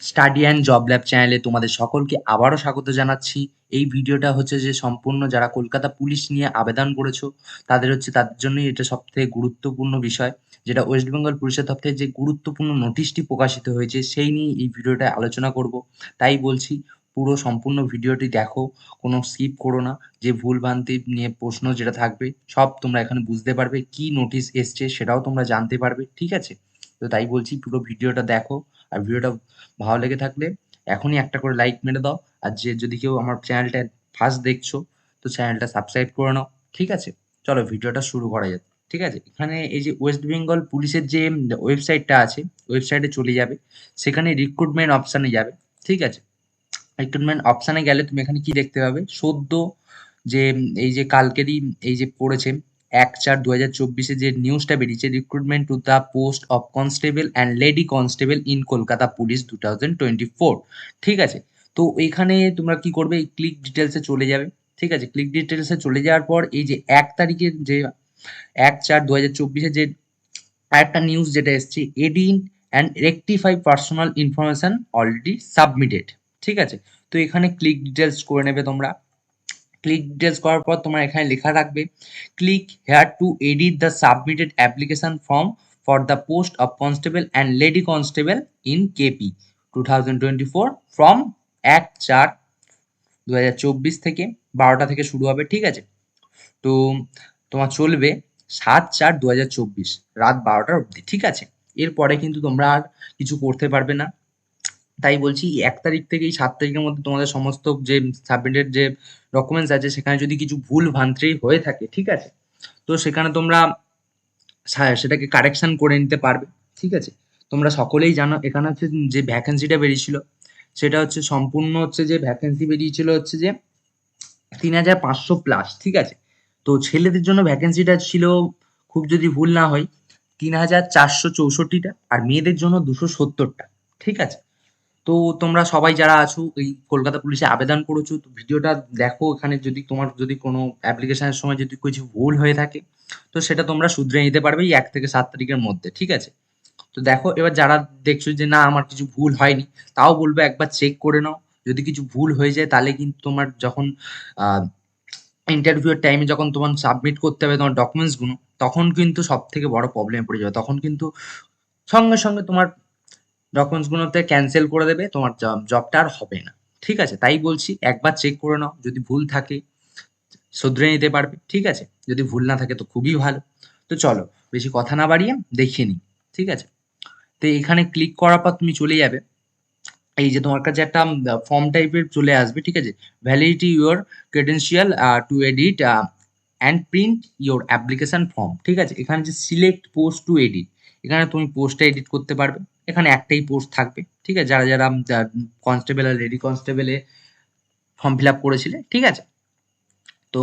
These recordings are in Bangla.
স্টাডি অ্যান্ড জব ল্যাব চ্যানেলে তোমাদের সকলকে আবারও স্বাগত জানাচ্ছি। এই ভিডিওটা হচ্ছে যে সম্পূর্ণ যারা কলকাতা পুলিশ নিয়ে আবেদন করেছো তাদের জন্যই এটা সবথেকে গুরুত্বপূর্ণ বিষয়, যেটা ওয়েস্ট বেঙ্গল পুলিশের তরফ থেকে যে গুরুত্বপূর্ণ নোটিশটি প্রকাশিত হয়েছে সেই নিয়ে এই ভিডিওটা আলোচনা করব। তাই বলছি পুরো সম্পূর্ণ ভিডিওটি দেখো, কোনো স্কিপ করো না। যে ভুলভ্রান্তি নিয়ে প্রশ্ন যেটা থাকবে সব তোমরা এখানে বুঝতে পারবে, কি নোটিশ এসছে সেটাও তোমরা জানতে পারবে, ঠিক আছে? তো তাই বলছি পুরো ভিডিওটা দেখো। আর ভিডিওটা ভালো লেগে থাকলে এখনই একটা করে লাইক মেরে দাও। আর যদি কেউ আমার চ্যানেলটা ফার্স্ট দেখছো তো চ্যানেলটা সাবস্ক্রাইব করে নাও, ঠিক আছে? চলো ভিডিওটা শুরু করা যাক, ঠিক আছে? এখানে এই যে ওয়েস্ট বেঙ্গল পুলিশের যে ওয়েবসাইটটা আছে, ওয়েবসাইটে চলে যাবে, সেখানে রিক্রুটমেন্ট অপশানে যাবে, ঠিক আছে? রিক্রুটমেন্ট অপশানে গেলে তুমি এখানে কি দেখতে পাবে, সদ্য যে এই যে কালকেরই এই যে পড়েছে 1/4/2024 যে নিউজটা বেরিয়েছে, recruitment to the post of constable and lady constable in Kolkata police 2024, ঠিক আছে? তো এখানে তোমরা কি করবে, এই ক্লিক ডিটেলসে চলে যাবে, ঠিক আছে? ক্লিক ডিটেলসে চলে যাওয়ার পর এই যে 1 তারিখের যে 1/4/2024 যে আরেকটা নিউজ যেটা এসছে, edit and rectify personal information already submitted, ঠিক আছে? তো এখানে ক্লিক ডিটেলস করে নেবে তোমরা। ক্লিক ডিটেলস করার পর তোমার এখানে লেখা রাখবে, click here two edit the submitted application form for the post of constable and lady constable in KP 2024 from 1/4/2024 থেকে 12টা থেকে শুরু হবে, ঠিক আছে? তো তোমার চলবে 7/4/2024 রাত 12টার অবধি, ঠিক আছে? এরপরে কিন্তু তোমরা আর কিছু করতে পারবে না। তাই বলছি 1 তারিখ থেকে এই 7 তারিখের মধ্যে তোমাদের সমস্ত যে সাবমিটেড যে ডকুমেন্টস আছে সেখানে যদি কিছু ভুল ভ্রান্তি হয়ে থাকে, ঠিক আছে? তো সেখানে তোমরা সেটাকে কারেকশন করে নিতে পারবে, ঠিক আছে? তোমরা সকলেই জানো এখানে হচ্ছে যে ভ্যাকেন্সিটা বেরিয়েছিল, সেটা হচ্ছে সম্পূর্ণ হচ্ছে যে ভ্যাকেন্সি বেরিয়েছিল হচ্ছে যে 3,500+, ঠিক আছে? তো ছেলেদের জন্য ভ্যাকেন্সিটা ছিল, খুব যদি ভুল না হয়, 3,464টা, আর মেয়েদের জন্য 270টা, ঠিক আছে? তো তোমরা সবাই যারা আছো এই কলকাতা পুলিশে আবেদন করেছো, তো ভিডিওটা দেখো। এখানে যদি তোমার যদি কোনো অ্যাপ্লিকেশনের সময় যদি কিছু ভুল হয়ে থাকে তো সেটা তোমরা শুধরে নিতে পারবে এই 1 থেকে 7 তারিখের মধ্যে, ঠিক আছে? তো দেখো এবার যারা দেখছো যে না আমার কিছু ভুল হয়নি, তাও বলবো একবার চেক করে নাও। যদি কিছু ভুল হয়ে যায় তাহলে কিন্তু তোমার যখন ইন্টারভিউয়ের টাইমে যখন তোমার সাবমিট করতে হবে তোমার ডকুমেন্টসগুলো, তখন কিন্তু সব থেকে বড় প্রবলেমে পড়ে যাবে। তখন কিন্তু সঙ্গে সঙ্গে তোমার ডকুমেন্টসগুলোতে ক্যান্সেল করে দেবে, তোমার জবটা আর হবে না, ঠিক আছে? তাই বলছি একবার চেক করে নাও, যদি ভুল থাকে শুধরে নিতে পারবে, ঠিক আছে? যদি ভুল না থাকে তো খুবই ভালো। তো চলো বেশি কথা না বাড়িয়ে দেখিয়ে নিই, ঠিক আছে? তো এখানে ক্লিক করার পর তুমি চলে যাবে, এই যে তোমার কাছে একটা ফর্ম টাইপের চলে আসবে, ঠিক আছে? Validity your credential two edit and print your application form, ঠিক আছে? এখানে যে সিলেক্ট পোস্ট টু এডিট, এখানে তুমি পোস্টটা এডিট করতে পারবে। এখানে একটাই পোস্ট থাকবে, ঠিক আছে? যারা যারা কনস্টেবল আর লেডি কনস্টেবলে ফর্ম ফিল আপ করেছিলে, ঠিক আছে? তো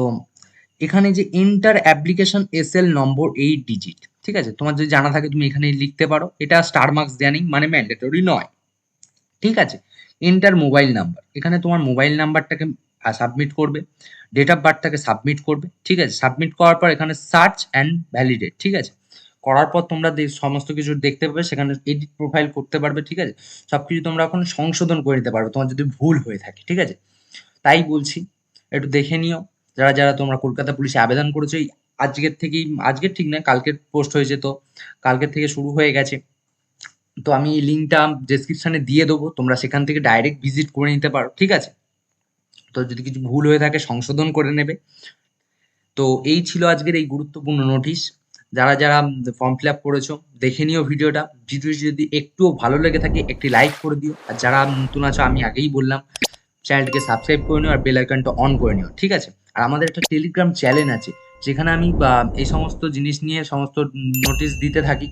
এখানে যে এন্টার অ্যাপ্লিকেশন এসএল নম্বর 8 ডিজিট, ঠিক আছে? তোমার যদি জানা থাকে তুমি এখানে লিখতে পারো, এটা স্টার মার্কস দেয়া নেই, মানে ম্যান্ডেটরি নয়, ঠিক আছে? এন্টার মোবাইল নাম্বার, এখানে তোমার মোবাইল নাম্বারটাকে সাবমিট করবে। ডেট অফ বার্থটাকে সাবমিট করবে, ঠিক আছে? সাবমিট করার পর এখানে সার্চ অ্যান্ড ভ্যালিডেট, ঠিক আছে? করার পর তোমরা সমস্ত কিছু দেখতে পাবে, সেখানে এডিট প্রোফাইল করতে পারবে, ঠিক আছে? সব কিছু তোমরা এখন সংশোধন করে নিতে পারবে তোমার যদি ভুল হয়ে থাকে, ঠিক আছে? তাই বলছি একটু দেখে নিও। যারা যারা তোমরা কলকাতা পুলিশে আবেদন করেছো, এই আজকের থেকেই, আজকের ঠিক নয় কালকের পোস্ট হয়েছে, তো কালকের থেকে শুরু হয়ে গেছে। তো আমি এই লিঙ্কটা ডেসক্রিপশনে দিয়ে দেবো, তোমরা সেখান থেকে ডাইরেক্ট ভিজিট করে নিতে পারো, ঠিক আছে? তো যদি কিছু ভুল হয়ে থাকে সংশোধন করে নেবে। তো এই ছিল আজকের এই গুরুত্বপূর্ণ নোটিশ। যারা যারা ফর্ম ফিল আপ করেছো দেখে নিও ভিডিওটা। ভিডিও যদি একটুও ভালো লেগে থাকে একটি লাইক করে দিও, আর যারা নতুন আছো আমি আগেই বললাম চ্যানেলটিকে সাবস্ক্রাইব করে নিও আর বেল আইকনটা অন করে নিও, ঠিক আছে? আর আমাদের একটা টেলিগ্রাম চ্যানেল আছে, যেখানে আমি এই সমস্ত জিনিস নিয়ে সমস্ত নোটিশ দিতে থাকি,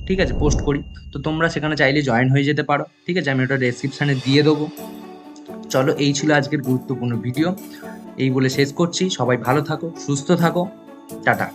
ঠিক আছে? পোস্ট করি। তো তোমরা সেখানে চাইলে জয়েন হয়ে যেতে পারো, ঠিক আছে? আমি ওটা ডেসক্রিপশনে দিয়ে দেবো। চলো এই ছিল আজকের গুরুত্বপূর্ণ ভিডিও, এই বলে শেষ করছি। সবাই ভালো থাকো, সুস্থ থাকো, টাটা।